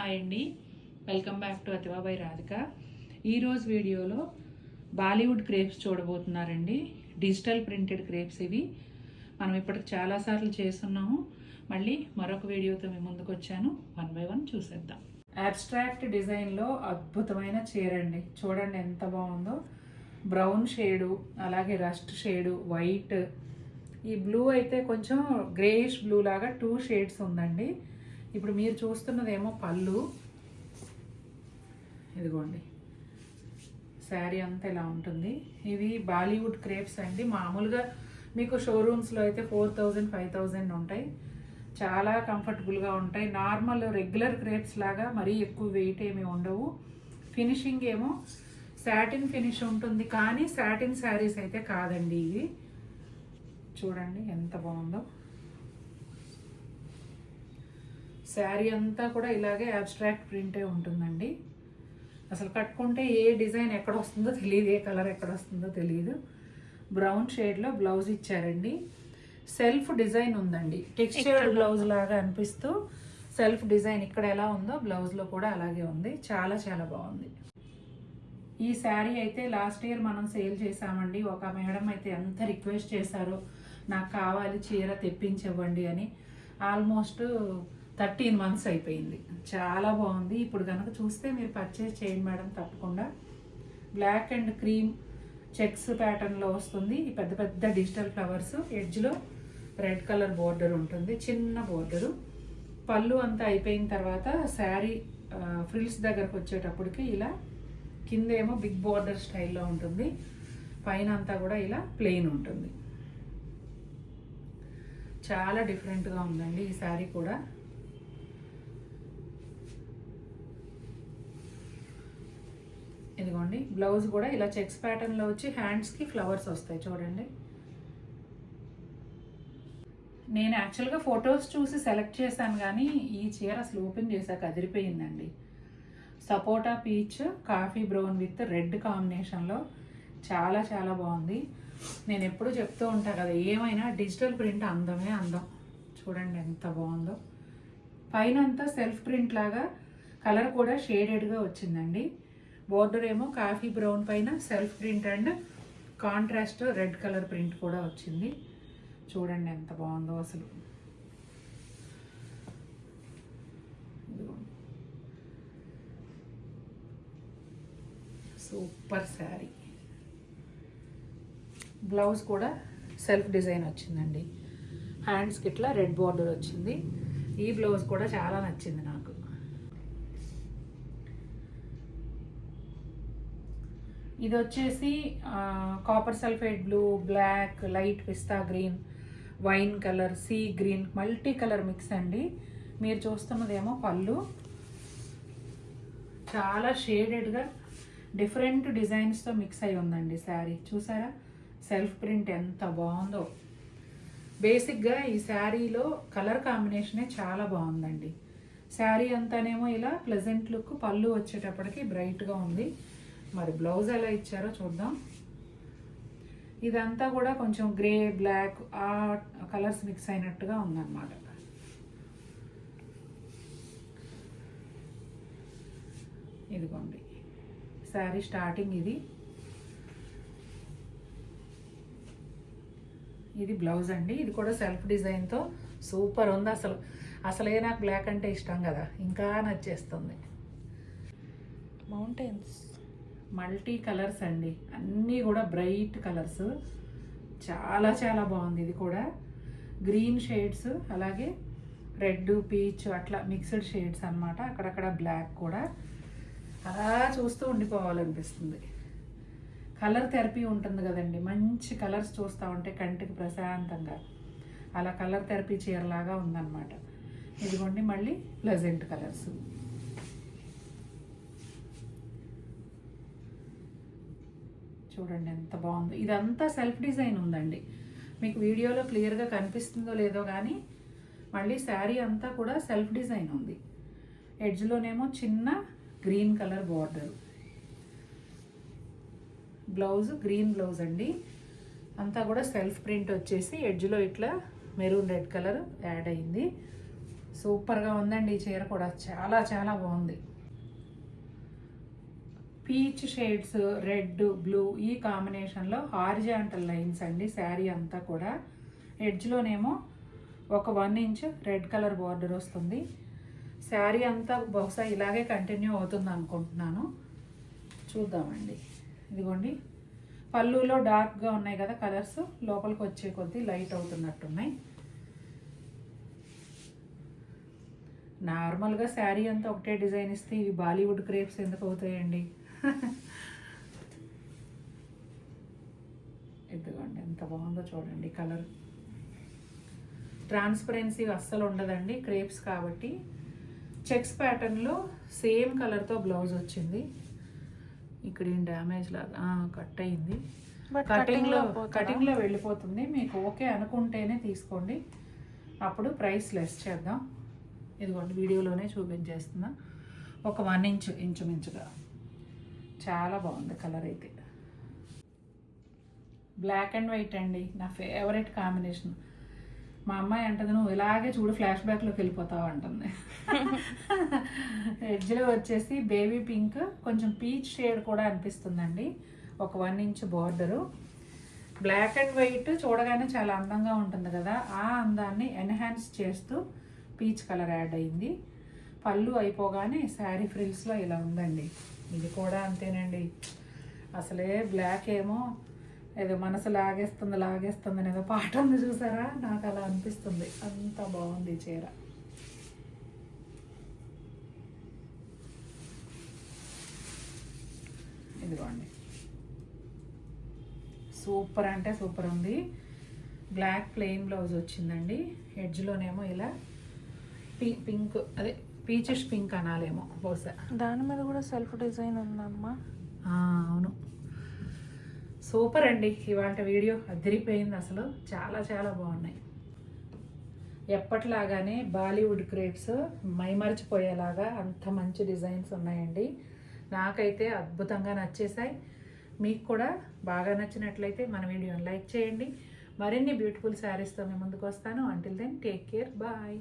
Hi అండి, welcome back to Athiva by Radhika. ఈరోజు వీడియోలో బాలీవుడ్ క్రేప్స్ చూడబోతున్నారండి. డిజిటల్ ప్రింటెడ్ క్రేప్స్ ఇవి. మనం ఇప్పటికి చాలాసార్లు చేస్తున్నాము. మళ్ళీ మరొక వీడియోతో మేము ముందుకు వచ్చాను. 1 by 1 చూసేద్దాం. అబ్స్ట్రాక్ట్ డిజైన్లో అద్భుతమైన చీర అండి. చూడండి ఎంత బాగుందో. బ్రౌన్ షేడు, అలాగే రస్ట్ షేడు, వైట్, ఈ బ్లూ అయితే కొంచెం గ్రేయిష్ బ్లూ లాగా 2 షేడ్స్ ఉందండి. ఇప్పుడు మీరు చూస్తున్నదేమో పళ్ళు. ఇదిగోండి, శారీ అంతా ఇలా ఉంటుంది. ఇవి బాలీవుడ్ క్రేప్స్ అండి. మామూలుగా మీకు షోరూమ్స్లో అయితే 4000, 5000 ఉంటాయి. చాలా కంఫర్టబుల్గా ఉంటాయి. నార్మల్ రెగ్యులర్ క్రేప్స్ లాగా మరీ ఎక్కువ వెయిట్ ఏమి ఉండవు. ఫినిషింగ్ ఏమో సాటిన్ ఫినిష్ ఉంటుంది, కానీ సాటిన్ శారీస్ అయితే కాదండి ఇవి. చూడండి ఎంత బాగుందో. శారీ అంతా కూడా ఇలాగే అబ్స్ట్రాక్ట్ ప్రింటే ఉంటుందండి. అసలు కట్టుకుంటే ఏ డిజైన్ ఎక్కడ వస్తుందో తెలియదు, ఏ కలర్ ఎక్కడ వస్తుందో తెలియదు. బ్రౌన్ షేడ్లో బ్లౌజ్ ఇచ్చారండి. సెల్ఫ్ డిజైన్ ఉందండి. టెక్స్చర్డ్ బ్లౌజ్ లాగా అనిపిస్తూ సెల్ఫ్ డిజైన్ ఇక్కడ ఎలా ఉందో బ్లౌజ్లో కూడా అలాగే ఉంది. చాలా చాలా బాగుంది. ఈ శారీ అయితే లాస్ట్ ఇయర్ మనం సేల్ చేసామండి. ఒక మేడం అయితే ఎంత రిక్వెస్ట్ చేశారో, నాకు కావాలి చీర తెప్పించివ్వండి అని. ఆల్మోస్ట్ 13 months అయిపోయింది. చాలా బాగుంది. ఇప్పుడు కనుక చూస్తే మీరు పర్చేస్ చేయండి మేడం తప్పకుండా. బ్లాక్ అండ్ క్రీమ్ చెక్స్ ప్యాటర్న్లో వస్తుంది. ఈ పెద్ద పెద్ద డిజిటల్ ఫ్లవర్స్, ఎడ్జ్లో రెడ్ కలర్ బోర్డర్ ఉంటుంది, చిన్న బోర్డరు. పళ్ళు అంతా అయిపోయిన తర్వాత శారీ ఫ్రిల్స్ దగ్గరకు వచ్చేటప్పటికి ఇలా కిందేమో బిగ్ బోర్డర్ స్టైల్లో ఉంటుంది, పైన అంతా కూడా ఇలా ప్లెయిన్ ఉంటుంది. చాలా డిఫరెంట్గా ఉందండి ఈ శారీ కూడా. ఇదిగోండి, బ్లౌజ్ కూడా ఇలా చెక్స్ ప్యాటర్న్లో వచ్చి హ్యాండ్స్కి ఫ్లవర్స్ వస్తాయి. చూడండి, నేను యాక్చువల్గా ఫొటోస్ చూసి సెలెక్ట్ చేశాను, కానీ ఈ చీర అసలు ఓపెన్ చేశాక అదిరిపోయిందండి. Sapota peach coffee brown with red కాంబినేషన్లో చాలా చాలా బాగుంది. నేను ఎప్పుడు చెప్తూ ఉంటాను కదా, ఏమైనా డిజిటల్ ప్రింట్ అందమే అందం. చూడండి ఎంత బాగుందో. పైన అంతా సెల్ఫ్ ప్రింట్ లాగా కలర్ కూడా షేడెడ్గా వచ్చిందండి. బోర్డర్ ఏమో కాఫీ బ్రౌన్ పైన self print and contrast red colour print కూడా వచ్చింది. చూడండి ఎంత బాగుందో అసలు. సూపర్ శారీ. బ్లౌజ్ కూడా సెల్ఫ్ డిజైన్ వచ్చిందండి. హ్యాండ్స్కి ఇట్లా రెడ్ బార్డర్ వచ్చింది. ఈ బ్లౌజ్ కూడా చాలా నచ్చింది నాకు. ఇది వచ్చేసి copper sulphate blue, black, light pista green, wine colour, sea green, multi colour mix అండి. మీరు చూస్తున్నదేమో పళ్ళు. చాలా షేడెడ్గా డిఫరెంట్ డిజైన్స్తో మిక్స్ అయి ఉందండి శారీ. చూసారా సెల్ఫ్ ప్రింట్ ఎంత బాగుందో. బేసిక్గా ఈ శారీలో కలర్ కాంబినేషనే చాలా బాగుందండి. శారీ అంతానేమో ఇలా ప్లెజెంట్ లుక్, పళ్ళు వచ్చేటప్పటికి బ్రైట్గా ఉంది. మరి బ్లౌజ్ ఎలా ఇచ్చారో చూద్దాం. ఇదంతా కూడా కొంచెం గ్రే, బ్లాక్ ఆ కలర్స్ మిక్స్ అయినట్టుగా ఉందన్నమాట. ఇదిగోండి శారీ స్టార్టింగ్ ఇది. ఇది బ్లౌజ్ అండి. ఇది కూడా సెల్ఫ్ డిజైన్తో సూపర్ ఉంది. అసలే నాకు బ్లాక్ అంటే ఇష్టం కదా, ఇంకా నచ్చేస్తుంది. మౌంటైన్స్ మల్టీ కలర్స్ అండి, అన్నీ కూడా బ్రైట్ కలర్స్. చాలా చాలా బాగుంది. ఇది కూడా గ్రీన్ షేడ్స్, అలాగే రెడ్, పీచ్ అట్లా మిక్స్డ్ షేడ్స్ అన్నమాట. అక్కడక్కడ బ్లాక్ కూడా. అలా చూస్తూ ఉండిపోవాలనిపిస్తుంది. కలర్ థెరపీ ఉంటుంది కదండి, మంచి కలర్స్ చూస్తూ ఉంటే కంటికి ప్రశాంతంగా, అలా కలర్ థెరపీ చీరలాగా ఉందన్నమాట. ఇదిగోండి మళ్ళీ ప్లెజెంట్ కలర్స్. చూడండి ఎంత బాగుందో. ఇదంతా సెల్ఫ్ డిజైన్ ఉందండి. మీకు వీడియోలో క్లియర్గా కనిపిస్తుందో లేదో కానీ మళ్ళీ శారీ అంతా కూడా సెల్ఫ్ డిజైన్ ఉంది. ఎడ్జ్లోనేమో చిన్న green colour border. Blouse green blouse అండి. అంతా కూడా సెల్ఫ్ ప్రింట్ వచ్చేసి ఎడ్జ్లో ఇట్లా మెరూన్ రెడ్ కలర్ యాడ్ అయింది. సూపర్గా ఉందండి ఈ చీర కూడా, చాలా చాలా బాగుంది. పీచ్ షేడ్స్, రెడ్, బ్లూ ఈ కాంబినేషన్లో హారిజాంటల్ లైన్స్ అండి శారీ అంతా కూడా. ఎడ్జ్లోనేమో ఒక 1 ఇంచ్ రెడ్ కలర్ బార్డర్ వస్తుంది. శారీ అంతా బహుశా ఇలాగే కంటిన్యూ అవుతుంది అనుకుంటున్నాను. చూద్దామండి. ఇదిగోండి, పళ్ళులో డార్క్గా ఉన్నాయి కదా కలర్స్, లోపలికి వచ్చే కొద్దీ లైట్ అవుతున్నట్టున్నాయి. నార్మల్గా శారీ అంతా ఒకటే డిజైన్ ఇస్తే ఇవి బాలీవుడ్ క్రేప్స్ ఎందుకు అవుతాయండి? ఇదిగోండి ఎంత బాగుందో చూడండి కలర్. ట్రాన్స్పరెన్సీ అస్సలు ఉండదండి క్రేప్స్ కాబట్టి. చెక్స్ ప్యాటర్న్లో సేమ్ కలర్తో బ్లౌజ్ వచ్చింది. ఇక్కడ ఏం డ్యామేజ్ లాగా కట్ అయింది. కటింగ్లో వెళ్ళిపోతుంది. మీకు ఓకే అనుకుంటేనే తీసుకోండి, అప్పుడు ప్రైస్ లెస్ చేద్దాం. ఇదిగోండి వీడియోలోనే చూపించేస్తున్నా. ఒక 1 ఇంచ్ ఇంచుమించుగా. చాలా బాగుంది కలర్ అయితే. బ్లాక్ అండ్ వైట్ అండి, నా ఫేవరెట్ కాంబినేషన్. మా అమ్మాయి అంటుంది నువ్వు ఇలాగే చూడు ఫ్లాష్ బ్యాక్లోకి వెళ్ళిపోతావు అంటుంది. ఎడ్జ్లో వచ్చేసి బేబీ పింక్, కొంచెం పీచ్ షేడ్ కూడా అనిపిస్తుందండి. ఒక 1 inch border. Black and white చూడగానే చాలా అందంగా ఉంటుంది కదా, ఆ అందాన్ని ఎన్హాన్స్ చేస్తూ పీచ్ కలర్ యాడ్ అయింది. పళ్ళు అయిపోగానే శారీ ఫ్రిల్స్లో ఇలా ఉందండి. ఇది కూడా అంతేనండి. అసలే బ్లాక్ ఏమో ఏదో మనసు లాగేస్తుంది ఏదో పాట ఉంది చూసారా, నాకు అలా అనిపిస్తుంది. అంత బాగుంది చీర. ఇదిగోండి, సూపర్ అంటే సూపర్ ఉంది. బ్లాక్ ప్లెయిన్ బ్లౌజ్ వచ్చిందండి. ఎడ్జ్లోనేమో ఇలా పింక్, అదే పీచెస్ పింక్ అనాలేమో బహుశా. దాని మీద కూడా సెల్ఫ్ డిజైన్ ఉందమ్మా. అవును, సూపర్ అండి. ఇవాళ వీడియో అదిరిపోయింది అసలు, చాలా చాలా బాగున్నాయి. ఎప్పటిలాగానే బాలీవుడ్ క్రేప్స్ మైమరిచిపోయేలాగా అంత మంచి డిజైన్స్ ఉన్నాయండి. నాకైతే అద్భుతంగా నచ్చేసాయి. మీకు కూడా బాగా నచ్చినట్లయితే మన వీడియోని లైక్ చేయండి. మరిన్ని బ్యూటిఫుల్ శారీస్తో మేము ముందుకు వస్తాను. Until then take care, bye.